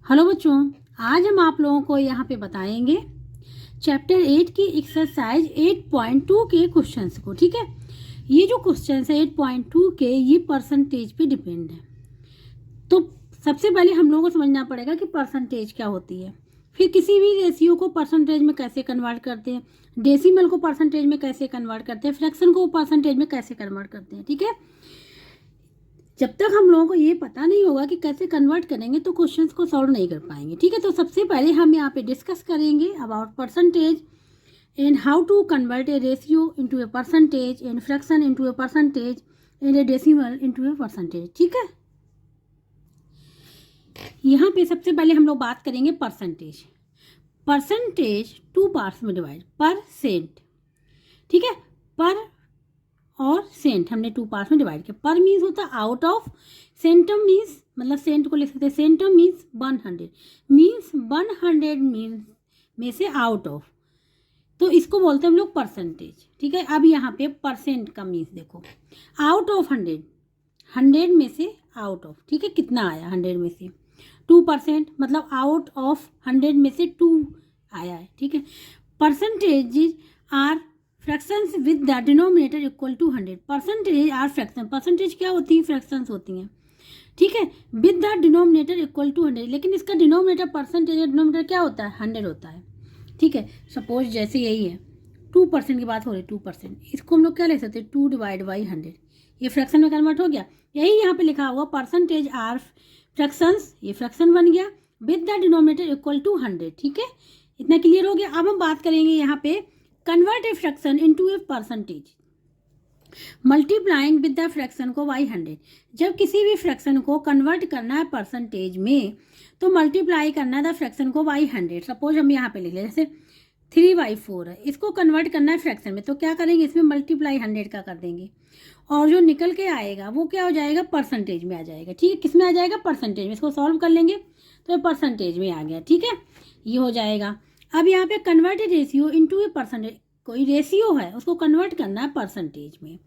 Hello बच्चों, आज हम आप लोगों को यहाँ पे बताएंगे चैप्टर 8 की एक्सरसाइज 8.2 के क्वेश्चंस को। ठीक है, ये जो क्वेश्चंस है 8.2 के, ये परसेंटेज पे डिपेंड है। तो सबसे पहले हम लोगों को समझना पड़ेगा कि परसेंटेज क्या होती है, फिर किसी भी रेशियो को परसेंटेज में कैसे कन्वर्ट करते हैं, डेसिमल को परसेंटेज में कैसे कन्वर्ट करते हैं, फ्रैक्शन को परसेंटेज में कैसे कन्वर्ट करते हैं। ठीक है, जब तक हम लोगों को ये पता नहीं होगा कि कैसे कन्वर्ट करेंगे तो क्वेश्चंस को सॉल्व नहीं कर पाएंगे। ठीक है, तो सबसे पहले हम यहाँ पे डिस्कस करेंगे about percentage and how to convert a ratio into a percentage and fraction into a percentage and a decimal into a percentage. ठीक है, यहाँ पे सबसे पहले हम लोग बात करेंगे परसेंटेज। परसेंटेज टू पार्ट्स में डिवाइड, परसेंट। ठीक है, पर और सेंट हमने टू पार्ट में डिवाइड किया। पर मीन्स होता है आउट ऑफ, सेंटम मीन्स मतलब सेंट को लिख सकते हैं, सेंटम मीन्स 100 मीन्स 100 मीन्स में से आउट ऑफ, तो इसको बोलते हैं हम लोग परसेंटेज। ठीक है, अब यहाँ पे परसेंट का मीन्स देखो, आउट ऑफ 100, 100 में से आउट ऑफ। ठीक है, कितना आया 100 में से 2%, मतलब आउट ऑफ 100 में से 2 आया है। ठीक है, percentage are fractions with the denominator equal to 100। Percentage are fraction, percentage क्या होती है, फ्रैक्शंस होती हैं। ठीक है, with the denominator equal to 100, लेकिन इसका डिनोमिनेटर, परसेंटेज का डिनोमिनेटर क्या होता है, 100 होता है। ठीक है, सपोज जैसे यही है 2% की बात हो रही है, 2%, इसको हम लोग क्या ले सकते हैं, 2 डिवाइड बाई 100, ये फ्रैक्शन में कन्वर्ट हो गया। यही यहाँ पे लिखा हुआ परसेंटेज आर फ्रैक्शंस, ये फ्रैक्शन बन गया with the denominator equal to 100। ठीक है, इतना क्लियर हो गया। अब हम बात करेंगे यहाँ पे convert a fraction into a percentage multiplying with the fraction को बाई 100। जब किसी भी फ्रैक्शन को कन्वर्ट करना है परसेंटेज में तो मल्टीप्लाई करना है द फ्रैक्शन को बाई 100। सपोज हम यहाँ पे लिख ले, जैसे 3/4 है, इसको कन्वर्ट करना है फ्रैक्शन में, तो क्या करेंगे, इसमें मल्टीप्लाई 100 का कर देंगे और जो निकल के आएगा वो क्या हो जाएगा, परसेंटेज में आ जाएगा। ठीक है, किस में आ जाएगा, परसेंटेज में। इसको सॉल्व कर लेंगे तो परसेंटेज में आ गया। ठीक है, ये हो जाएगा। अब यहाँ पे converted ratio into a percentage, कोई रेशियो है उसको कन्वर्ट करना है परसेंटेज में।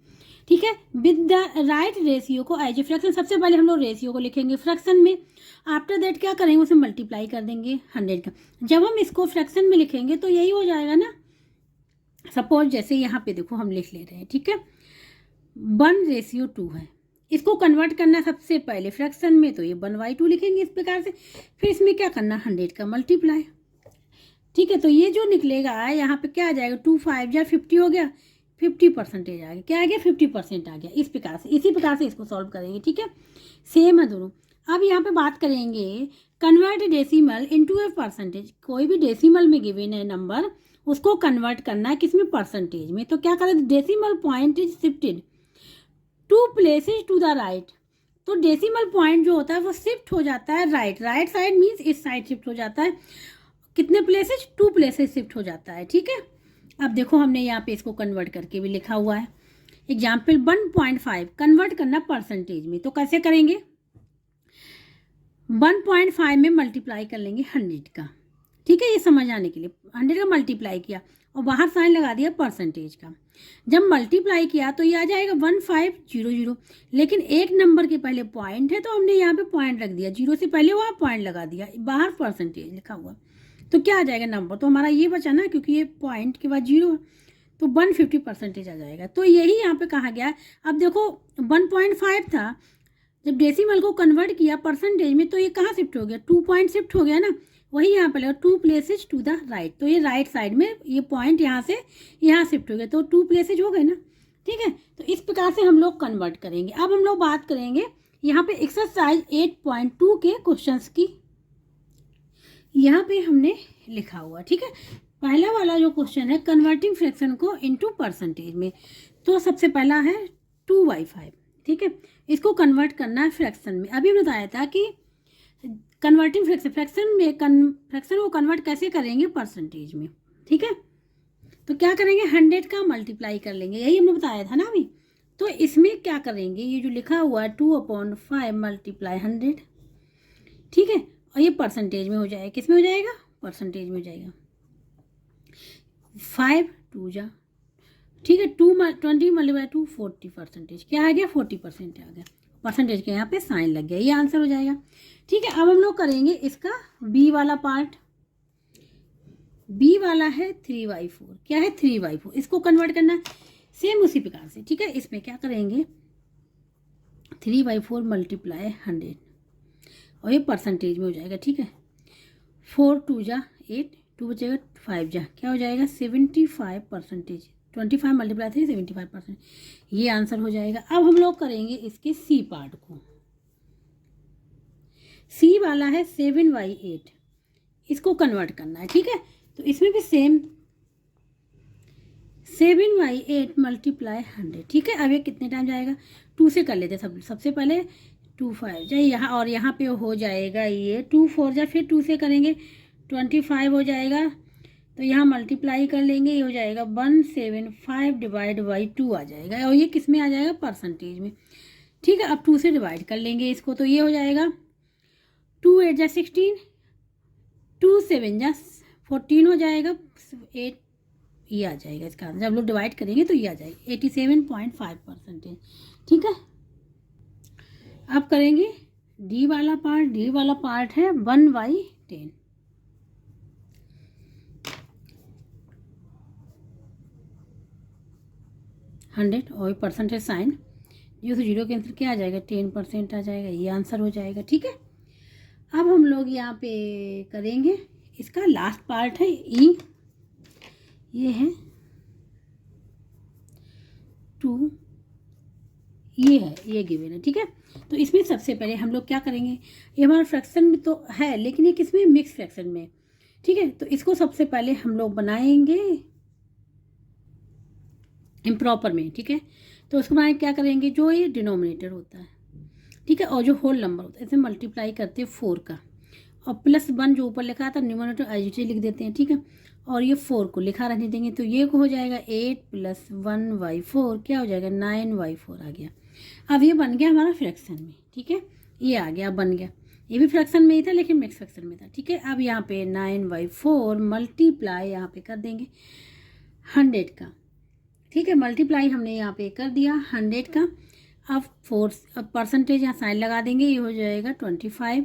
ठीक है, विद द राइट रेशियो को एज ए फ्रैक्शन, सबसे पहले हम लोग रेशियो को लिखेंगे फ्रैक्शन में, आफ्टर दैट क्या करेंगे, उसे मल्टीप्लाई कर देंगे 100 का। जब हम इसको फ्रैक्शन में लिखेंगे तो यही हो जाएगा ना। सपोज जैसे यहाँ पे देखो हम लिख ले रहे हैं, ठीक है, 1:2 है, इसको कन्वर्ट करना सबसे पहले फ्रैक्शन में, तो ये 1/2 लिखेंगे इस प्रकार से। फिर इसमें क्या करना, 100 का मल्टीप्लाई। ठीक है, तो ये जो निकलेगा यहाँ पे क्या आ जाएगा, 2 5 या 50 हो गया, 50% आ गया। क्या आ गया, 50% आ गया। इस प्रकार से, इसी प्रकार से इसको सॉल्व करेंगे। ठीक है, सेम है दोनों। अब यहाँ पे बात करेंगे convert decimal into a percentage. कोई भी डेसिमल में गिवन है नंबर, उसको कन्वर्ट करना है किसमें, परसेंटेज में। तो क्या करें, decimal point is shifted 2 places to the right. तो डेसिमल पॉइंट जो होता है वो शिफ्ट हो जाता है राइट, राइट साइड मीन्स इस साइड शिफ्ट हो जाता है। कितने प्लेसेज, 2 प्लेसेज शिफ्ट हो जाता है। ठीक है, अब देखो हमने यहाँ पे इसको कन्वर्ट करके भी लिखा हुआ है। एग्जाम्पल 1.5 कन्वर्ट करना परसेंटेज में, तो कैसे करेंगे, 1.5 में मल्टीप्लाई कर लेंगे 100 का। ठीक है, ये समझ आने के लिए 100 का मल्टीप्लाई किया और बाहर साइन लगा दिया परसेंटेज का। जब मल्टीप्लाई किया तो ये आ जाएगा 1500, लेकिन एक नंबर के पहले पॉइंट है तो हमने यहाँ पे पॉइंट रख दिया, 0 से पहले वहाँ पॉइंट लगा दिया, बाहर परसेंटेज लिखा हुआ, तो क्या आ जाएगा नंबर, तो हमारा ये बचा ना, क्योंकि ये पॉइंट के बाद 0 है तो 150% आ जाएगा। तो यही यहाँ पे कहा गया। अब देखो 1.5 था, जब डेसिमल को कन्वर्ट किया परसेंटेज में तो ये कहाँ शिफ्ट हो गया, 2 पॉइंट शिफ्ट हो गया ना, वही यहाँ पे लगा 2 प्लेसेज टू द राइट, तो ये राइट साइड में ये पॉइंट यहाँ से यहाँ शिफ्ट हो गया, तो 2 प्लेसेज हो गए ना। ठीक है, तो इस प्रकार से हम लोग कन्वर्ट करेंगे। अब हम लोग बात करेंगे यहाँ पे एक्सरसाइज 8.2 के क्वेश्चंस की। यहाँ पे हमने लिखा हुआ, ठीक है, पहला वाला जो क्वेश्चन है कन्वर्टिंग फ्रैक्शन को इनटू परसेंटेज में, तो सबसे पहला है 2/5। ठीक है, इसको कन्वर्ट करना है फ्रैक्शन में। अभी हमने बताया था कि कन्वर्टिंग फ्रैक्शन में फ्रैक्शन को कन्वर्ट कैसे करेंगे, परसेंटेज में। ठीक है, तो क्या करेंगे, 100 का मल्टीप्लाई कर लेंगे, यही हमने बताया था ना अभी। तो इसमें क्या करेंगे, ये जो लिखा हुआ है 2/5 मल्टीप्लाई 100। ठीक है, और ये परसेंटेज में हो जाएगा, किस में हो जाएगा, परसेंटेज में हो जाएगा। 5 2 जा, ठीक है, 20 मल्टीप्लाई 2 40%, क्या आ गया, 40% आ गया। परसेंटेज के यहाँ पे साइन लग गया, ये आंसर हो जाएगा। ठीक है, अब हम लोग करेंगे इसका बी वाला पार्ट। बी वाला है 3/4, क्या है 3/4, इसको कन्वर्ट करना है सेम उसी प्रकार से। ठीक है, इसमें क्या करेंगे 3/4 मल्टीप्लाई 100 और ये परसेंटेज में हो जाएगा। ठीक है, 4 2 जा 8, 2 बचेगा 5 जा, क्या हो जाएगा 75%। 25 मल्टीप्लाई 3 75%, ये आंसर हो जाएगा। अब हम लोग करेंगे इसके सी पार्ट को। सी वाला है 7/8, इसको कन्वर्ट करना है। ठीक है, तो इसमें भी सेम 7/8 मल्टीप्लाई 100। ठीक है, अब ये कितने टाइम जाएगा, 2 से कर लेते सबसे पहले 2 5 जाए यहाँ, और यहाँ पे हो जाएगा ये 2 4 जा, फिर 2 से करेंगे 25 हो जाएगा, तो यहाँ मल्टीप्लाई कर लेंगे, ये हो जाएगा 175 डिवाइड बाई 2 आ जाएगा, और ये किस में आ जाएगा परसेंटेज में। ठीक है, अब 2 से डिवाइड कर लेंगे इसको, तो ये हो जाएगा 2 8 जा 16, 2 7 जा 14 हो जाएगा, 8 ये आ जाएगा इसका आंसर। जब लोग डिवाइड करेंगे तो ये आ जाएगा 87.5%। ठीक है, अब करेंगे डी वाला पार्ट। डी वाला पार्ट है 1/10। 100 और परसेंटेज साइन, 0 से 0 कैंसिल, क्या आ जाएगा 10% आ जाएगा, ये आंसर हो जाएगा। ठीक है, अब हम लोग यहाँ पे करेंगे इसका लास्ट पार्ट है ई, ये है 2, ये है, ये गिवन है। ठीक है, तो इसमें सबसे पहले हम लोग क्या करेंगे, ये हमारा फ्रैक्शन में तो है लेकिन ये किसमें, मिक्स फ्रैक्शन में। ठीक है, तो इसको सबसे पहले हम लोग बनाएंगे इम्प्रॉपर में। ठीक है, तो उसको बनाए क्या करेंगे, जो ये डिनोमिनेटर होता है, ठीक है, और जो होल नंबर होता है इसे मल्टीप्लाई करते हैं 4 का, और +1 जो ऊपर लिखा था न्यूमरेटर एज लिख देते हैं। ठीक है, और ये 4 को लिखा रहने देंगे, तो ये हो जाएगा 8 + 1/4, क्या हो जाएगा 9/4 आ गया। अब ये बन गया हमारा फ्रैक्शन में। ठीक है, ये आ गया, बन गया, ये भी फ्रैक्शन में ही था लेकिन मिक्स फ्रैक्शन में था। ठीक है, अब यहाँ पे 9/4 मल्टीप्लाई यहाँ पे कर देंगे 100 का। ठीक है, मल्टीप्लाई हमने यहाँ पे कर दिया 100 का। अब 4 परसेंटेज यहाँ साइन लगा देंगे, ये हो जाएगा 25,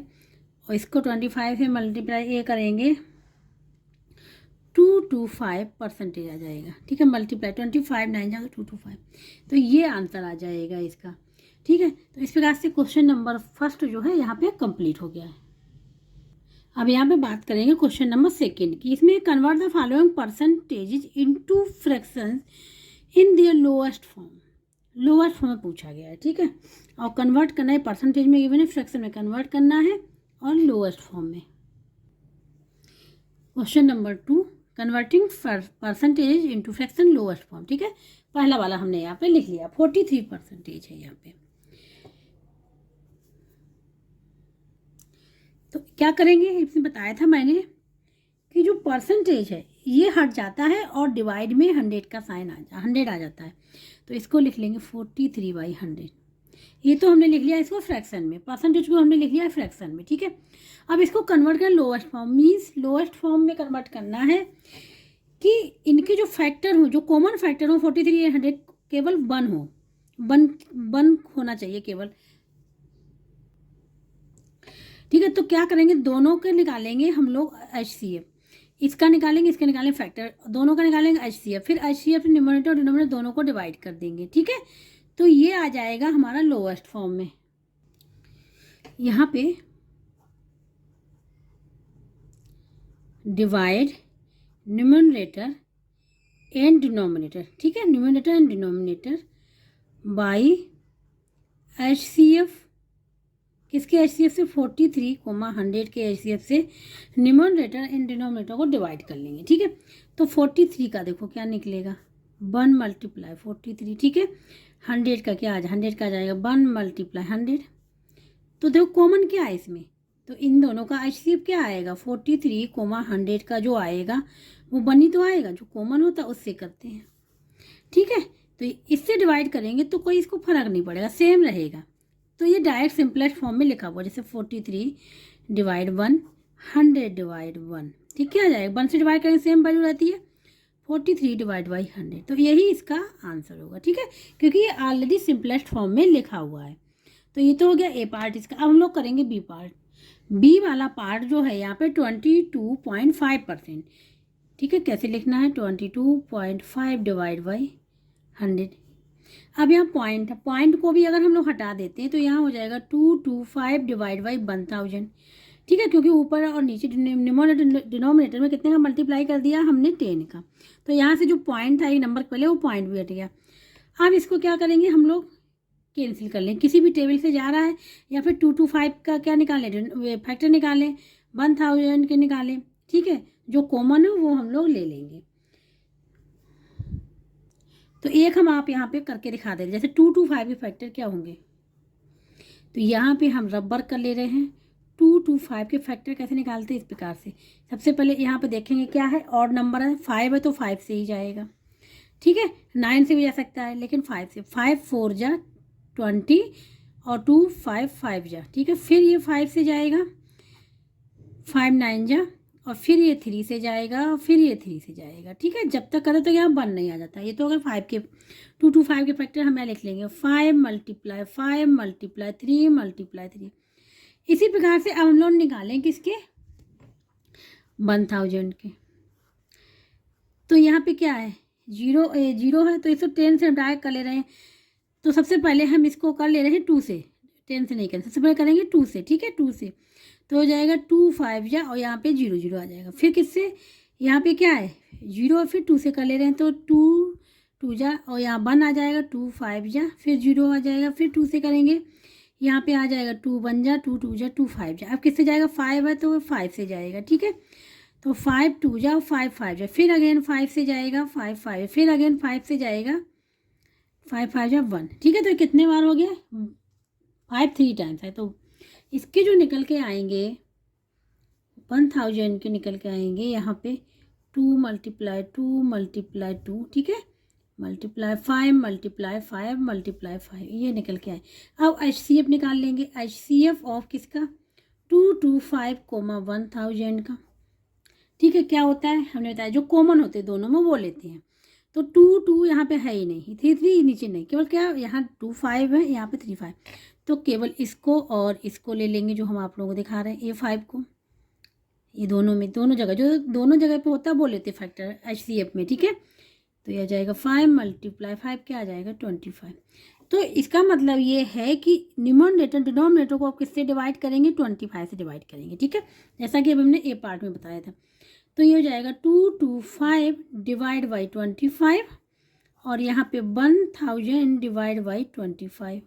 और इसको 25 से मल्टीप्लाई ये करेंगे 225 परसेंटेज आ जाएगा। ठीक है, मल्टीप्लाई 25 9 जाएगा 225, तो ये आंसर आ जाएगा इसका। ठीक है, तो इस प्रकार से क्वेश्चन नंबर फर्स्ट जो है यहाँ पे कंप्लीट हो गया है। अब यहाँ पे बात करेंगे क्वेश्चन नंबर सेकेंड की। इसमें convert the following percentages into fractions in their lowest form. Lowest form में पूछा गया है। ठीक है, और कन्वर्ट करना है, परसेंटेज में गिवन है, फ्रैक्शन में कन्वर्ट करना है और लोएस्ट फॉर्म में। Question number 2, converting percentage into fraction lowest form. ठीक है, पहला वाला हमने यहाँ पे लिख लिया, 43% है यहाँ पे। तो क्या करेंगे, इसमें बताया था मैंने कि जो परसेंटेज है ये हट जाता है और डिवाइड में 100 का साइन 100 आ जाता है, तो इसको लिख लेंगे 43/100। ये तो हमने लिख लिया इसको फ्रैक्शन में, परसेंटेज को हमने लिख लिया फ्रैक्शन में। ठीक है, अब इसको कन्वर्ट कर lowest form, means lowest form में कन्वर्ट करना है कि इनके जो फैक्टर हो, जो कॉमन फैक्टर हो 43/100 केवल 1 हो, 1 होना चाहिए केवल। ठीक है, तो क्या करेंगे, दोनों के निकालेंगे हम लोग HCF, इसका निकालेंगे, इसका निकालेंगे फैक्टर, दोनों का निकालेंगे HCF, फिर HCF न्यूमरेटर और डिनोमिनेटर दोनों को डिवाइड कर देंगे। ठीक है, तो ये आ जाएगा हमारा लोएस्ट फॉर्म में। यहाँ पे डिवाइड न्यूमरेटर एंड डिनोमिनेटर, ठीक है, numerator and denominator by HCF, किसके HCF से 43,100 के HCF से न्यूमरेटर एंड डिनोमिनेटर को डिवाइड कर लेंगे। ठीक है, तो 43 का देखो क्या निकलेगा, 1 × 43। ठीक है, 100 का क्या आ जाए, 100 का आ जाएगा 1 × 100। तो देखो कॉमन क्या है इसमें, तो इन दोनों का HCF क्या आएगा, 43,100 का जो आएगा वो 1 ही तो आएगा, जो कॉमन होता है उससे करते हैं। ठीक है, तो इससे डिवाइड करेंगे तो कोई इसको फर्क नहीं पड़ेगा, सेम रहेगा। तो ये डायरेक्ट सिंपलेस्ट फॉर्म में लिखा हुआ, जैसे 43/1, 100/1। ठीक, क्या आ जाएगा, 1 से डिवाइड करेंगे सेम वैल्यू रहती है, 43/100, तो यही इसका आंसर होगा। ठीक है, क्योंकि ये ऑलरेडी सिंपलेस्ट फॉर्म में लिखा हुआ है, तो ये तो हो गया ए पार्ट इसका। अब हम लोग करेंगे बी पार्ट। बी वाला पार्ट जो है यहाँ पे 22.5%। ठीक है, कैसे लिखना है, 22.5 डिवाइड बाई 100। अब यहाँ पॉइंट को भी अगर हम लोग हटा देते हैं तो यहाँ हो जाएगा 225 डिवाइड बाई 1000। ठीक है, क्योंकि ऊपर और नीचे डिनोमिनेटर में कितने का मल्टीप्लाई कर दिया हमने, 10 का। तो यहाँ से जो पॉइंट था, ये नंबर पहले, वो पॉइंट भी हट गया। अब इसको क्या करेंगे हम लोग, कैंसिल कर लें। किसी भी टेबल से जा रहा है या फिर 225 का क्या निकालें, फैक्टर निकालें, 1000 के निकालें। ठीक है, जो कॉमन है वो हम लोग ले लेंगे। तो एक हम आप यहाँ पे करके दिखा दे रहे, जैसे 225 के फैक्टर क्या होंगे। तो यहाँ पे हम रबर कर ले रहे हैं। 225 के फैक्टर कैसे निकालते हैं, इस प्रकार से। सबसे पहले यहाँ पे देखेंगे क्या है, ऑड नंबर है, 5 है तो 5 से ही जाएगा। ठीक है, 9 से भी जा सकता है, लेकिन 5 से। 5 4 जा 20 और 2 5 5 जा। ठीक है, फिर ये 5 से जाएगा, 5 9 जा, और फिर ये 3 से जाएगा, और फिर ये 3 से जाएगा। ठीक है, जब तक करें तो यहाँ 1 नहीं आ जाता। ये तो अगर 5 के 225 के फैक्टर हम यहाँ लिख लेंगे, 5 मल्टीप्लाई 5 मल्टीप्लाई 3 मल्टीप्लाई 3। इसी प्रकार से अब हम लोग निकालें किसके, 1000 के। तो यहाँ पे क्या है, जीरो है, तो इसको 10 से डायरेक्ट कर ले रहे हैं। तो सबसे पहले हम इसको कर ले रहे हैं 2 से, 10 से नहीं करें, सबसे पहले करेंगे 2 से। ठीक है, 2 से तो हो जाएगा 2 5 जा, और यहाँ पे 0 0 आ जाएगा। फिर किससे, यहाँ पे क्या है 0, और फिर 2 से कर ले रहे हैं, तो 2 2 जा, और यहाँ 1 आ जाएगा, 2 5 जा, फिर 0 आ जाएगा, फिर 2 से करेंगे, यहाँ पे आ जाएगा 2 1 जा, 2 2 जा, 2 5 जा। अब किससे जाएगा, 5 है तो 5 से जाएगा। ठीक है, तो 5 2 जा, 5 5 जा, फिर अगेन 5 से जाएगा, 5 5, फिर अगेन 5 से जाएगा, 5 5 जा 1। ठीक है, तो कितने बार हो गया, 5 3 टाइम्स है। तो इसके जो निकल के आएंगे 1000 के निकल के आएंगे यहाँ पे 2 मल्टीप्लाई 2 मल्टीप्लाई 2। ठीक है, मल्टीप्लाई 5 मल्टीप्लाई 5 मल्टीप्लाई 5, ये निकल के आए। अब HCF निकाल लेंगे। HCF ऑफ किसका, 225 1000 का। ठीक है, क्या होता है हमने बताया, जो कॉमन होते हैं दोनों में वो लेते हैं। तो 2 2 यहाँ पे है ही नहीं, 3 3 नीचे नहीं, केवल क्या यहाँ 2 5 है, यहाँ पे 3 5। तो केवल इसको और इसको ले लेंगे, जो हम आप लोगों को दिखा रहे हैं, A5 को। ये दोनों में, दोनों जगह, जो दोनों जगह पे होता है वो लेते फैक्टर HCF में। ठीक है, तो यह जाएगा 5 मल्टीप्लाई 5, क्या आ जाएगा 25। तो इसका मतलब ये है कि डिनोमिनेटर को आप किससे डिवाइड करेंगे, 25 से डिवाइड करेंगे। ठीक है, जैसा कि अभी हमने ए पार्ट में बताया था। तो ये हो जाएगा 225 डिवाइड बाई 25, और यहाँ पे 1000 डिवाइड बाई 25।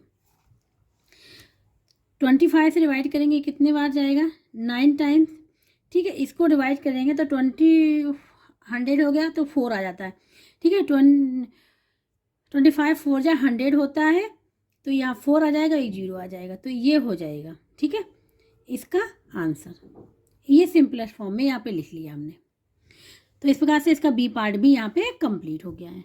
25 से डिवाइड करेंगे, कितने बार जाएगा, 9 टाइम्स। ठीक है, इसको डिवाइड करेंगे तो 100 हो गया, तो 4 आ जाता है। ठीक है, 25 4 जा 100 होता है, तो यहाँ 4 आ जाएगा, एक 0 आ जाएगा, तो ये हो जाएगा। ठीक है, इसका आंसर ये सिंपलेस्ट फॉर्म में यहाँ पे लिख लिया हमने। तो इस प्रकार से इसका बी पार्ट भी यहाँ पे कंप्लीट हो गया है।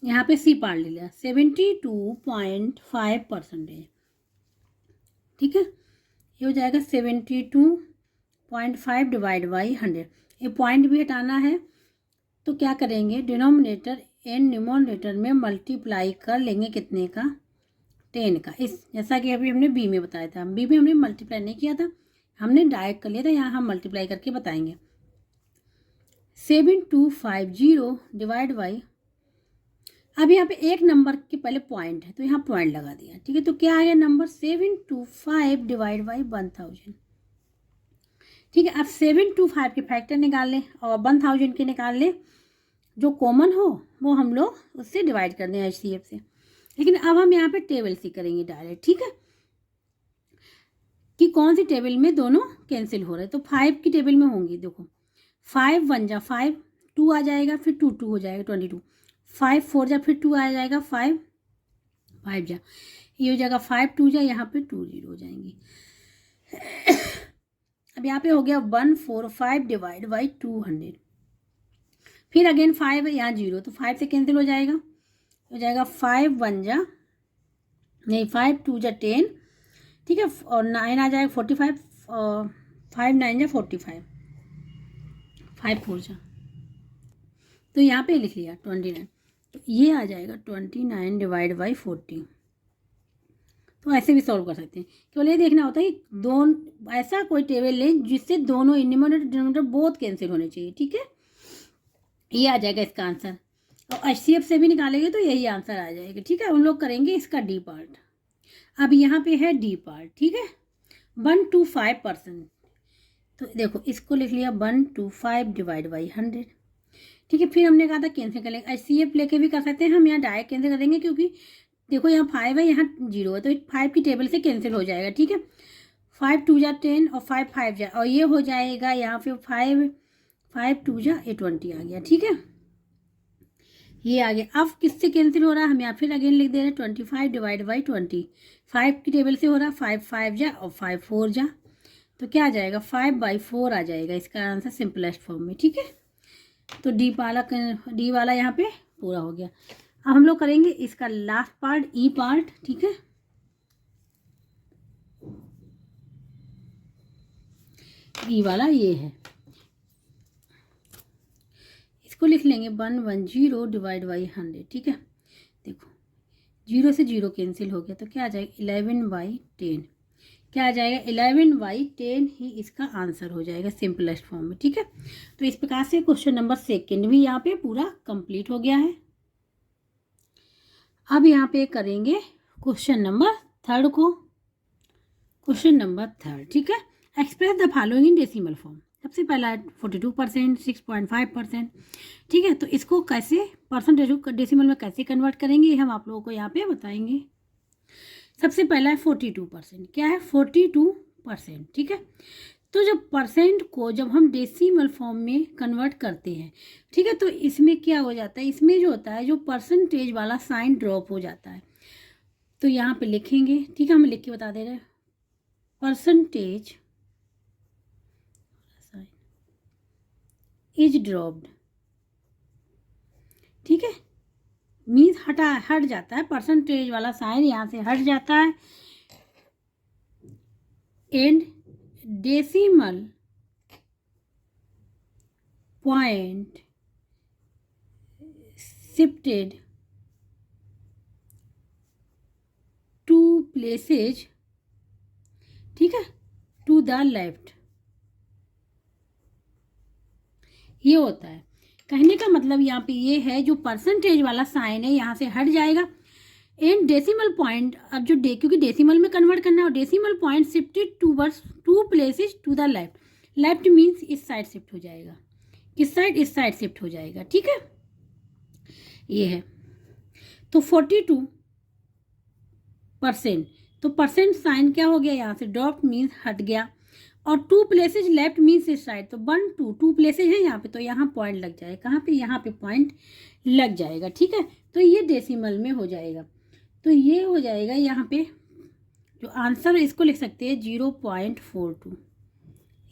यहाँ पे सी पार्ट ले लिया, 72.5%। ठीक है, ये हो जाएगा 72.5 डिवाइड बाई 100। ये पॉइंट भी हटाना है, तो क्या करेंगे, डिनोमिनेटर एंड न्यूमरेटर में मल्टीप्लाई कर लेंगे, कितने का, 10 का। इस जैसा कि अभी हमने बी में बताया था, बी में हमने मल्टीप्लाई नहीं किया था, हमने डायरेक्ट कर लिया था। यहाँ हम मल्टीप्लाई करके बताएंगे। 7250 डिवाइड बाई, अब यहाँ पे एक नंबर के पहले पॉइंट है, तो यहाँ पॉइंट लगा दिया। ठीक है, तो क्या आ गया नंबर, 725 डिवाइड बाई 1000। ठीक है, अब 725 के फैक्टर निकाल लें और 1000 के निकाल लें, जो कॉमन हो वो हम लोग उससे डिवाइड कर दें HCF से। लेकिन अब हम यहाँ पे टेबल से करेंगे डायरेक्ट। ठीक है, कि कौन सी टेबल में दोनों कैंसिल हो रहे हैं, तो 5 की टेबल में होंगी। देखो 5 1 जा 5, 2 आ जाएगा, फिर 2 2 हो जाएगा 22, 5 4 जा, फिर 2 आ जाएगा, 5 5 जा, ये हो जाएगा 5 2 जा, यहाँ पे 2 0 हो जाएंगी। अब यहाँ पे हो गया 145 डिवाइड बाई 200, फिर अगेन 5 है, यहाँ 0, तो 5 से कैंसिल हो जाएगा, 5 1 जा, नहीं 5 2 जा 10। ठीक है, और 9 आ जाएगा 45, और 5 9 जा 45, 5 4 जा, तो यहाँ पे लिख लिया 29। तो ये आ जाएगा 29 डिवाइड बाई 40। तो ऐसे भी सॉल्व कर सकते हैं। केवल ये देखना होता है कि दोनों ऐसा कोई टेबल लें जिससे दोनों न्यूमरेटर डिनोमिनेटर बोथ कैंसिल होने चाहिए, ठीक है। ये आ जाएगा इसका आंसर। और HCF से भी निकालेंगे तो यही आंसर आ जाएगा, ठीक है। उन लोग करेंगे इसका डी पार्ट। अब यहाँ पे है डी पार्ट, ठीक है। 1 to 5%, तो देखो इसको लिख लिया 1 to 5 डिवाइड बाई 100, ठीक है। फिर हमने कहा था कैंसिल कर लेंगे, HCF लेके भी कर सकते हैं हम, यहाँ डायरेक्ट कैंसिल करेंगे क्योंकि देखो यहाँ 5 है, यहाँ 0 है, तो 5 की टेबल से कैंसिल हो जाएगा, ठीक है। 5 2 जा 10 और 5 5 जा, और ये हो जाएगा यहाँ पे 5 2 जा 20 आ गया, ठीक है। ये आ गया। अब किससे कैंसिल हो रहा है, हम यहाँ फिर अगेन लिख दे रहे हैं 25 डिवाइड बाई 20, 5 की टेबल से हो रहा है, 5 5 जा और 5 4 जा, तो क्या आ जाएगा 5/4 आ जाएगा इसका आंसर सिंपलेस्ट फॉर्म में, ठीक है। तो डी वाला यहाँ पे पूरा हो गया। अब हम लोग करेंगे इसका लास्ट पार्ट, ई पार्ट, ठीक है। ई वाला ये है, इसको लिख लेंगे 110 डिवाइड बाई 100, ठीक है। देखो 0 से 0 कैंसिल हो गया, तो क्या आ जाएगा 11/10, क्या आ जाएगा 11/10 ही इसका आंसर हो जाएगा सिंपलेस्ट फॉर्म में, ठीक है। तो इस प्रकार से क्वेश्चन नंबर 2 भी यहाँ पे पूरा कंप्लीट हो गया है। अब यहाँ पे करेंगे क्वेश्चन नंबर 3 को। क्वेश्चन नंबर 3, ठीक है। Express the following in decimal form. सबसे पहला है 42%, 6.5%, ठीक है। तो इसको कैसे परसेंटेज डेसिमल में कैसे कन्वर्ट करेंगे हम आप लोगों को यहाँ पे बताएंगे। सबसे पहला है 42%, क्या है 42%, ठीक है। तो जब परसेंट को जब हम डेसिमल फॉर्म में कन्वर्ट करते हैं, ठीक है, तो इसमें क्या हो जाता है, इसमें जो होता है जो परसेंटेज वाला साइन ड्रॉप हो जाता है। तो यहाँ पे लिखेंगे, ठीक है, हम लिख के बता दे रहे हैं, परसेंटेज इज ड्रॉप्ड, ठीक है, मीन्स हट जाता है, परसेंटेज वाला साइन यहाँ से हट जाता है, and decimal point shifted two places, ठीक है, टू द लेफ्ट। ये होता है, कहने का मतलब यहाँ पे ये है जो परसेंटेज वाला साइन है यहाँ से हट जाएगा, एंड डेसिमल पॉइंट, अब जो क्योंकि डेसिमल में कन्वर्ट करना है, और decimal point shifted two places to the left. Left means इस साइड शिफ्ट हो जाएगा, किस साइड, इस साइड शिफ्ट हो जाएगा, ठीक है। ये है तो 42%, तो परसेंट साइन क्या हो गया यहाँ से ड्रॉप मीन्स हट गया, और 2 प्लेसेज लेफ्ट मीन्स इस साइड, तो 1 2 प्लेसेज है यहाँ पे, तो यहाँ पॉइंट लग जाएगा, कहाँ पे, यहाँ पे पॉइंट लग जाएगा, ठीक है। तो ये डेसिमल में हो जाएगा, तो ये हो जाएगा यहाँ पे जो आंसर है इसको लिख सकते हैं 0.42,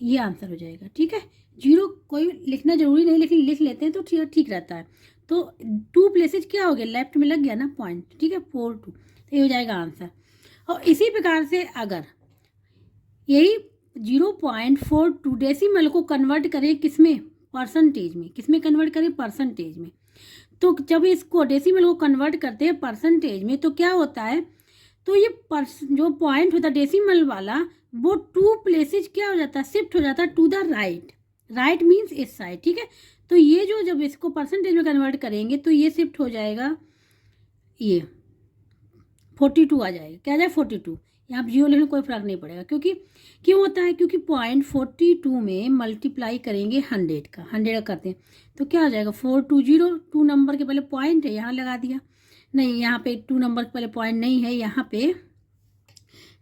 ये आंसर हो जाएगा, ठीक है। 0 कोई लिखना जरूरी नहीं, लेकिन लिख लेते हैं तो ठीक रहता है। तो 2 प्लेसेज क्या हो गया, लेफ्ट में लग गया ना पॉइंट, ठीक है, 42, तो ये हो जाएगा आंसर। और इसी प्रकार से अगर यही 0.42 डेसिमल को कन्वर्ट करें किसमें, परसेंटेज में, किसमें कन्वर्ट करें, परसेंटेज में, तो जब इसको डेसिमल को कन्वर्ट करते हैं परसेंटेज में तो क्या होता है, तो ये जो पॉइंट होता है डेसिमल वाला वो 2 प्लेसेज क्या हो जाता है, शिफ्ट हो जाता है to the right, right means इस साइड, ठीक है। तो ये जो जब इसको परसेंटेज में कन्वर्ट करेंगे तो ये शिफ्ट हो जाएगा, ये 42 आ जाएगा, क्या आ जाएगा 42, यहाँ पर 0 लेने कोई फर्क नहीं पड़ेगा, क्योंकि क्यों होता है, क्योंकि 0.42 में मल्टीप्लाई करेंगे 100 का, 100 करते हैं तो क्या हो जाएगा 420, 2 नंबर के पहले पॉइंट है यहाँ लगा दिया, नहीं यहाँ पे 2 नंबर के पहले पॉइंट नहीं है, यहाँ पे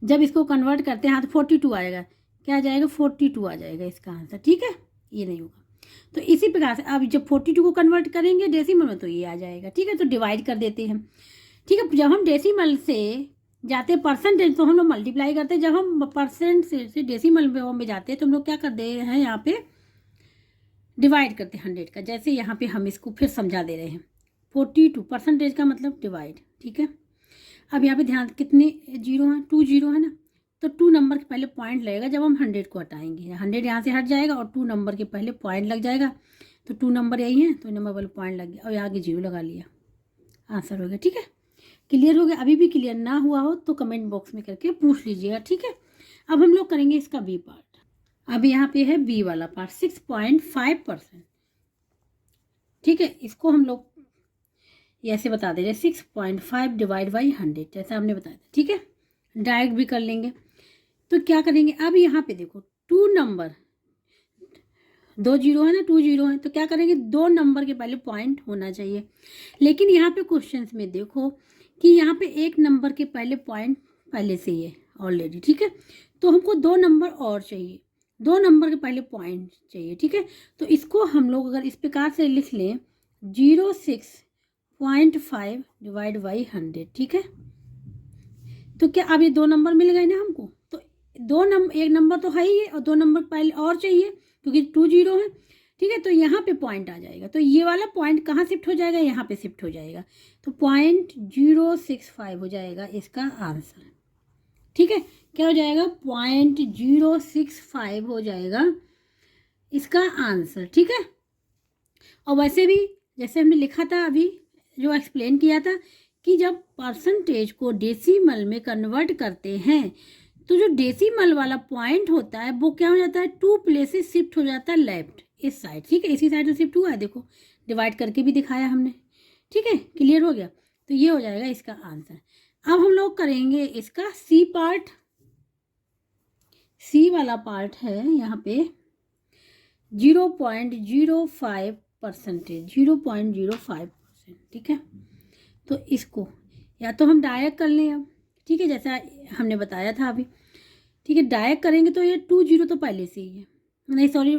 जब इसको कन्वर्ट करते हैं हाँ तो 42 आएगा, क्या आ जाएगा 42 आ जाएगा इसका आंसर, ठीक है, ये नहीं होगा। तो इसी प्रकार से अब जब 42 को कन्वर्ट करेंगे डेसिमल में तो ये आ जाएगा, ठीक है। तो डिवाइड कर देते हैं, ठीक है। जब हम डेसिमल से जाते हैं परसेंटेज तो हम लोग मल्टीप्लाई करते हैं, जब हम परसेंट से डेसिमल में जाते हैं तो हम लोग क्या कर दे रहे हैं, यहाँ पे डिवाइड करते हैं 100 का, जैसे यहाँ पे हम इसको फिर समझा दे रहे हैं 42 परसेंटेज का मतलब डिवाइड, ठीक है। अब यहाँ पे ध्यान कितने 0 हैं, 2 0 है ना, तो 2 नंबर के पहले पॉइंट लगेगा जब हम 100 को हटाएंगे, 100 यहाँ से हट जाएगा और 2 नंबर के पहले पॉइंट लग जाएगा, तो 2 नंबर यही है तो नंबर वाले पॉइंट लग गया और यहाँ के 0 लगा लिया, आंसर हो गया, ठीक है। क्लियर हो गया? अभी भी क्लियर ना हुआ हो तो कमेंट बॉक्स में करके पूछ लीजिएगा, ठीक है। अब हम लोग करेंगे इसका बी पार्ट। अब यहाँ पे है बी वाला पार्ट 6.5%, ठीक है। इसको हम लोग ऐसे बता दे रहे 6.5 डिवाइड बाई 100, जैसा हमने बताया था, ठीक है। डायरेक्ट भी कर लेंगे। तो क्या करेंगे, अब यहाँ पे देखो 2 नंबर, 2 जीरो है ना, 2 जीरो है, तो क्या करेंगे 2 नंबर के पहले पॉइंट होना चाहिए। लेकिन यहाँ पे क्वेश्चंस में देखो कि यहाँ पे 1 नंबर के पहले पॉइंट पहले से ही है ऑलरेडी, ठीक है। तो हमको 2 नंबर और चाहिए, 2 नंबर के पहले पॉइंट चाहिए, ठीक है। तो इसको हम लोग अगर इस प्रकार से लिख लें 06.5 डिवाइड बाई 100, ठीक है। तो क्या अब ये 2 नंबर मिल गए ना हमको, तो 1 नंबर तो है ही है और 2 नंबर पहले और चाहिए क्योंकि 2 जीरो है, ठीक है। तो यहाँ पे पॉइंट आ जाएगा, तो ये वाला पॉइंट कहाँ शिफ्ट हो जाएगा, यहाँ पे शिफ्ट हो जाएगा। तो 0.065 हो जाएगा इसका आंसर, ठीक है। क्या हो जाएगा, 0.065 हो जाएगा इसका आंसर, ठीक है। और वैसे भी जैसे हमने लिखा था अभी, जो एक्सप्लेन किया था कि जब परसेंटेज को डेसिमल में कन्वर्ट करते हैं तो जो डेसिमल वाला पॉइंट होता है वो क्या हो जाता है, 2 प्लेसेस शिफ्ट हो जाता है लेफ्ट, इस साइड, ठीक है। इसी साइड से शिफ्ट हुआ है, देखो डिवाइड करके भी दिखाया हमने, ठीक है। क्लियर हो गया? तो ये हो जाएगा इसका आंसर। अब हम लोग करेंगे इसका सी पार्ट। सी वाला पार्ट है यहाँ पे 0.05%, 0.05%, ठीक है। तो इसको या तो हम डायरेक्ट कर लें अब, ठीक है, जैसा हमने बताया था अभी, ठीक है। डायरेक्ट करेंगे तो ये 2 जीरो तो पहले से ही है, नहीं सॉरी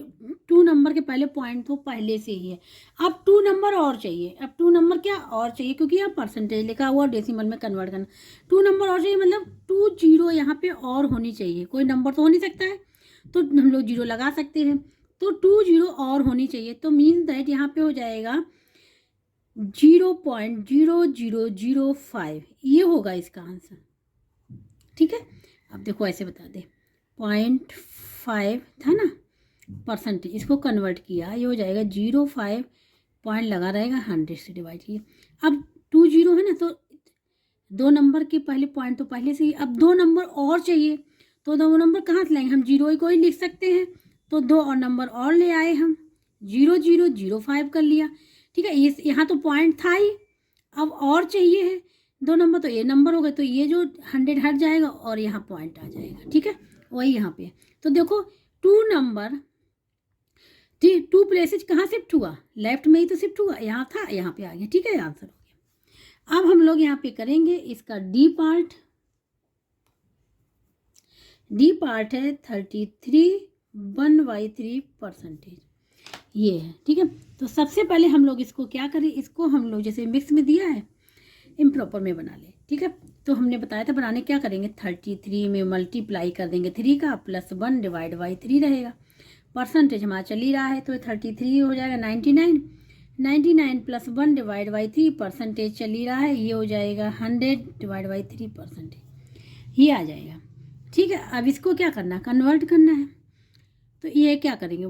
2 नंबर के पहले पॉइंट तो पहले से ही है। अब 2 नंबर और चाहिए, अब 2 नंबर क्या और चाहिए, क्योंकि यहाँ परसेंटेज लिखा हुआ डेसिमल में कन्वर्ट करना, 2 नंबर और चाहिए, मतलब 2 जीरो यहाँ पे और होनी चाहिए। कोई नंबर तो हो नहीं सकता है तो हम लोग जीरो लगा सकते हैं, तो 2 जीरो और होनी चाहिए। तो मीन्स दैट यहाँ पे हो जाएगा 0.0005, ये होगा इसका आंसर, ठीक है। अब देखो ऐसे बता दे 0.5 था ना परसेंटेज, इसको कन्वर्ट किया, ये हो जाएगा 0.5 पॉइंट लगा रहेगा 100 से डिवाइड किया। अब 2 जीरो है ना, तो 2 नंबर के पहले पॉइंट तो पहले से ही, अब 2 नंबर और चाहिए, तो 2 नंबर कहाँ से लाएंगे, हम 0 को ही लिख सकते हैं, तो 2 और नंबर और ले आए हम, 0.005 कर लिया, ठीक है। ये यहाँ तो पॉइंट था ही, अब और चाहिए है 2 नंबर, तो ये नंबर हो गए, तो ये जो 100 हट जाएगा और यहाँ पॉइंट आ जाएगा, ठीक है। वही यहाँ पे, तो देखो 2 नंबर 2 प्लेसेज कहाँ शिफ्ट हुआ, लेफ्ट में ही तो शिफ्ट हुआ, यहाँ था यहाँ पे आ गया, ठीक है, आंसर हो गया। अब हम लोग यहाँ पे करेंगे इसका डी पार्ट। डी पार्ट है 33.13%, ये है, ठीक है। तो सबसे पहले हम लोग इसको क्या करें, इसको हम लोग जैसे मिक्स में दिया है इम्प्रॉपर में बना ले, ठीक है। तो हमने बताया था बनाने, क्या करेंगे 33 में मल्टीप्लाई कर देंगे 3 का, प्लस 1 डिवाइड बाई 3 रहेगा। परसेंटेज हमारा चल ही रहा है तो 33 हो जाएगा 99 प्लस 1 डिवाइड बाई 3, परसेंटेज चल ही रहा है, ये हो जाएगा 100 डिवाइड बाई 3 परसेंटेज, ये आ जाएगा, ठीक है। अब इसको क्या करना है, कन्वर्ट करना है, तो ये क्या करेंगे,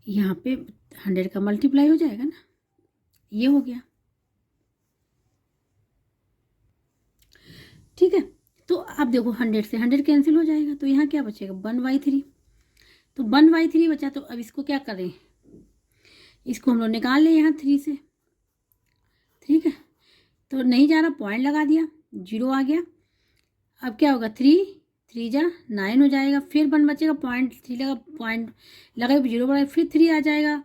यहाँ पे 100 का मल्टीप्लाई हो जाएगा ना, ये हो गया, ठीक है। तो अब देखो 100 से 100 कैंसिल हो जाएगा, तो यहाँ क्या बचेगा 1/3, तो 1/3 बचा। तो अब इसको क्या करें, इसको हम लोग निकाल लें यहाँ 3 से, ठीक है। तो नहीं जा रहा, पॉइंट लगा दिया, 0 आ गया। अब क्या होगा 3 जा 9 हो जाएगा, फिर 1 बचेगा, पॉइंट 3 लगा, पॉइंट लगा 0 बढ़ा, फिर 3 आ जाएगा,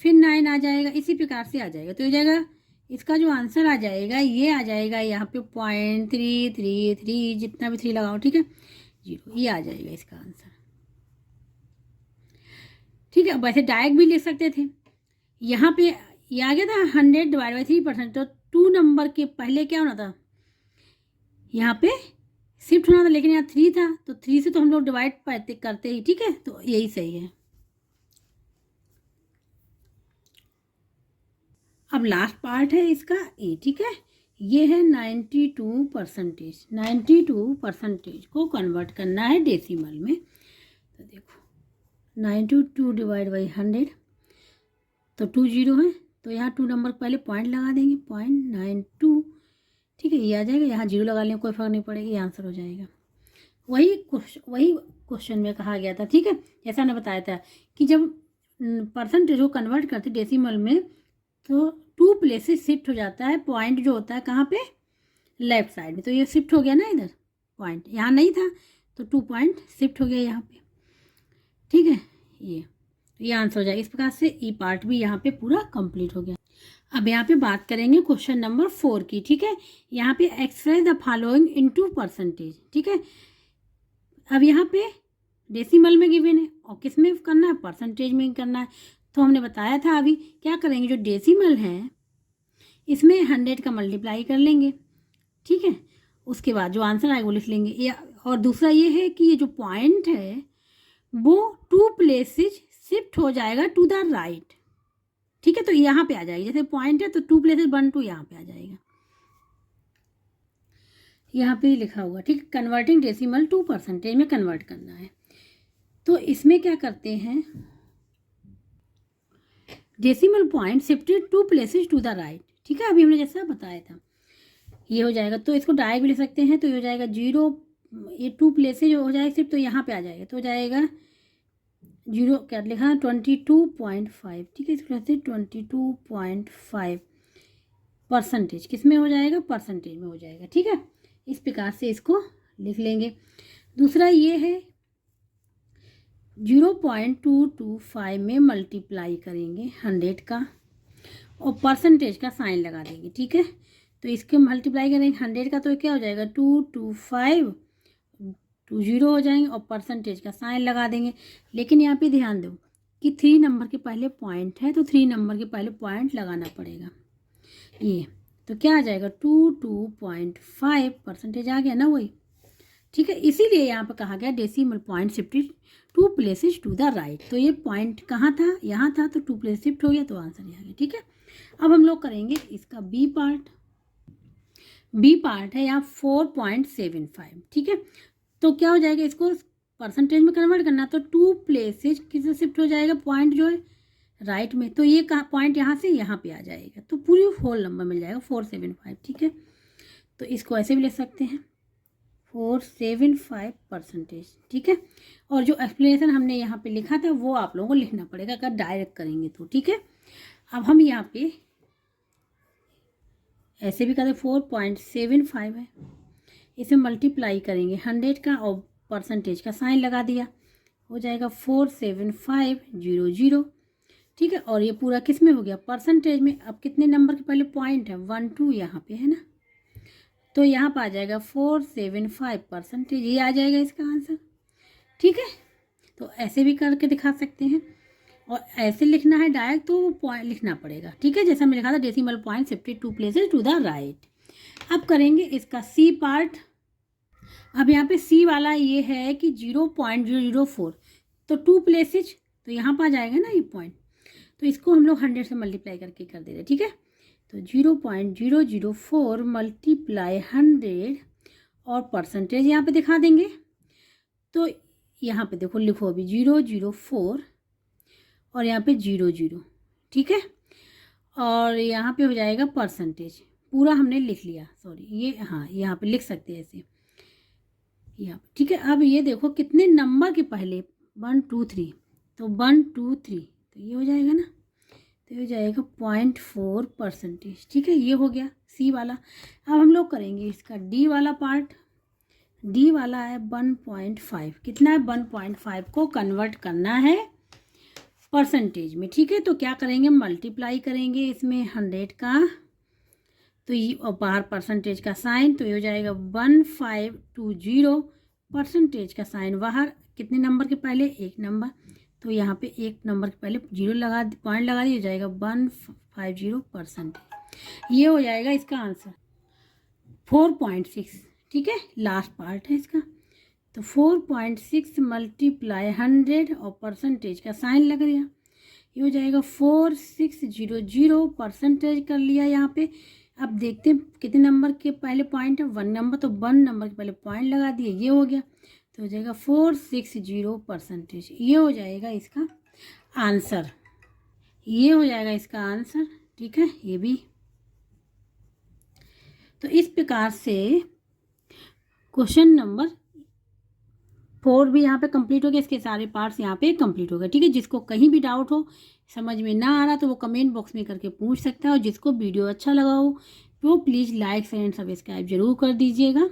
फिर 9 आ जाएगा, इसी प्रकार से आ जाएगा। तो हो जाएगा इसका जो आंसर आ जाएगा ये आ जाएगा यहाँ पे 0.333, जितना भी 3 लगाओ, ठीक है, 0, ये आ जाएगा इसका आंसर, ठीक है। वैसे डायरेक्ट भी लिख सकते थे, यहाँ पे ये आ गया था 100 डिवाइड बाई 3%, तो 2 नंबर के पहले क्या होना था, यहाँ पे शिफ्ट होना था, लेकिन यहाँ 3 था, तो 3 से तो हम लोग डिवाइड करते ही, ठीक है, तो यही सही है। अब लास्ट पार्ट है इसका ए, ठीक है। ये है 92%, 92% को कन्वर्ट करना है डेसिमल में। तो देखो 92 डिवाइड बाई 100, तो 2 जीरो है, तो यहाँ 2 नंबर पहले पॉइंट लगा देंगे, 0.92, ठीक है, ये आ जाएगा। यहाँ 0 लगा लेंगे, कोई फ़र्क नहीं पड़ेगा, ये आंसर हो जाएगा। वही क्वेश्चन में कहा गया था, ठीक है, जैसा मैंने बताया था कि जब परसेंटेज को कन्वर्ट करते डेसिमल में तो 2 प्लेसेस शिफ्ट हो जाता है, पॉइंट जो होता है कहाँ पे, लेफ्ट साइड में। तो ये शिफ्ट हो गया ना, इधर पॉइंट यहाँ नहीं था तो 2 पॉइंट शिफ्ट हो गया यहाँ पे, ठीक है। ये आंसर हो जाएगा। इस प्रकार से ई पार्ट भी यहाँ पे पूरा कंप्लीट हो गया। अब यहाँ पे बात करेंगे क्वेश्चन नंबर 4 की, ठीक है। यहाँ पे express the following into percentage, ठीक है। अब यहाँ पे डेसिमल में गिवन है और किस में करना है, परसेंटेज में करना है। तो हमने बताया था अभी क्या करेंगे, जो डेसिमल है इसमें 100 का मल्टीप्लाई कर लेंगे, ठीक है। उसके बाद जो आंसर आएगा वो लिख लेंगे। और दूसरा ये है कि ये जो पॉइंट है वो 2 प्लेसेज शिफ्ट हो जाएगा टू द राइट, ठीक है। तो यहाँ पे आ जाएगी, जैसे पॉइंट है तो 2 प्लेसेज 1 2 यहाँ पे आ जाएगा, यहाँ पे लिखा हुआ, ठीक है। कन्वर्टिंग डेसिमल टू परसेंटेज में कन्वर्ट करना है। तो इसमें क्या करते हैं, decimal point shifted 2 places to the right, ठीक है, अभी हमने जैसा बताया था। ये हो जाएगा, तो इसको डायरेक्ट भी लिख सकते हैं। तो ये हो जाएगा 0, ये 2 प्लेसेज हो जाएगा सिर्फ, तो यहाँ पे आ जाएगा, तो हो जाएगा 0 क्या लिखा है 22.5, ठीक है। इसको कहते हैं 22.5 परसेंटेज किस में हो जाएगा, परसेंटेज में हो जाएगा, ठीक है। इस प्रकार से इसको लिख लेंगे। दूसरा ये है 0.225 में मल्टीप्लाई करेंगे 100 का और परसेंटेज का साइन लगा देंगे, ठीक है। तो इसके मल्टीप्लाई करेंगे 100 का, तो क्या हो जाएगा 225 20 हो जाएंगे और परसेंटेज का साइन लगा देंगे। लेकिन यहाँ पे ध्यान दो कि 3 नंबर के पहले पॉइंट है, तो 3 नंबर के पहले पॉइंट लगाना पड़ेगा। ये तो क्या आ जाएगा 22.5 परसेंटेज आ गया ना, वही, ठीक है। इसीलिए यहाँ पर कहा गया decimal point shifted 2 places to the right. तो ये पॉइंट कहाँ था, यहाँ था, तो 2 प्लेस शिफ्ट हो गया, तो आंसर ये आ गया, ठीक है। अब हम लोग करेंगे इसका बी पार्ट। बी पार्ट है यहाँ 4.75, ठीक है। तो क्या हो जाएगा, इसको परसेंटेज में कन्वर्ट करना, तो 2 प्लेसेज किससे शिफ्ट हो जाएगा, पॉइंट जो है राइट में। तो ये कहाँ पॉइंट यहाँ से यहाँ पे आ जाएगा, तो पूरी होल नंबर मिल जाएगा 475, ठीक है। तो इसको ऐसे भी ले सकते हैं 475 परसेंटेज, ठीक है। और जो एक्सप्लेनेशन हमने यहाँ पे लिखा था वो आप लोगों को लिखना पड़ेगा अगर डायरेक्ट करेंगे तो, ठीक है। अब हम यहाँ पे ऐसे भी करें 4.75 है, इसे मल्टीप्लाई करेंगे 100 का और परसेंटेज का साइन लगा दिया, हो जाएगा 47500, ठीक है। और ये पूरा किस में हो गया, परसेंटेज में। अब कितने नंबर के पहले पॉइंट है 1 2 यहाँ पे है ना, तो यहाँ पर आ जाएगा 475 परसेंटेज, ये आ जाएगा इसका आंसर, ठीक है। तो ऐसे भी करके दिखा सकते हैं और ऐसे लिखना है डायरेक्ट तो पॉइंट लिखना पड़ेगा, ठीक है। जैसा मैंने लिखा था decimal point shifted 2 places to the right. अब करेंगे इसका सी पार्ट। अब यहाँ पे सी वाला ये है कि 0.004, तो 2 प्लेसेज, तो यहाँ पर आ जाएगा ना ये पॉइंट, तो इसको हम लोग 100 से मल्टीप्लाई करके कर दे रहे, ठीक है। तो 0.004 मल्टीप्लाई 100 और परसेंटेज यहाँ पे दिखा देंगे। तो यहाँ पे देखो लिखो अभी 004 और यहाँ पे 00, ठीक है। और यहाँ पे हो जाएगा परसेंटेज, पूरा हमने लिख लिया, सॉरी ये हाँ यहाँ पे लिख सकते हैं ऐसे यहाँ पे, ठीक है। अब ये देखो कितने नंबर के पहले 1 2 3, तो 1 2 3, तो ये हो जाएगा ना, तो ये हो जाएगा 0.4 परसेंटेज, ठीक है। ये हो गया सी वाला। अब हम लोग करेंगे इसका डी वाला पार्ट। डी वाला है 1.5, कितना है 1.5 को कन्वर्ट करना है परसेंटेज में, ठीक है। तो क्या करेंगे, मल्टीप्लाई करेंगे इसमें 100 का, तो ये और बाहर परसेंटेज का साइन, तो ये हो जाएगा 1520 परसेंटेज का साइन बाहर, कितने नंबर के पहले 1 नंबर, तो यहाँ पे 1 नंबर के पहले 0 लगा पॉइंट लगा दिया, जाएगा 150 परसेंटेज। ये हो जाएगा इसका आंसर 4.6, ठीक है। लास्ट पार्ट है इसका, तो 4.6 मल्टीप्लाई 100 और परसेंटेज का साइन लग गया, ये हो जाएगा 4600 परसेंटेज कर लिया यहाँ पे। अब देखते हैं कितने नंबर के पहले पॉइंट है 1 नंबर, तो 1 नंबर के पहले पॉइंट लगा दिए, ये हो गया, तो हो जाएगा 460 परसेंटेज। ये हो जाएगा इसका आंसर, ये हो जाएगा इसका आंसर, ठीक है, ये भी। तो इस प्रकार से क्वेश्चन नंबर 4 भी यहाँ पे कंप्लीट हो गया, इसके सारे पार्ट्स यहाँ पे कंप्लीट हो गए। ठीक है, जिसको कहीं भी डाउट हो, समझ में ना आ रहा, तो वो कमेंट बॉक्स में करके पूछ सकता है। और जिसको वीडियो अच्छा लगा हो वो प्लीज़ लाइक एंड सब्सक्राइब जरूर कर दीजिएगा।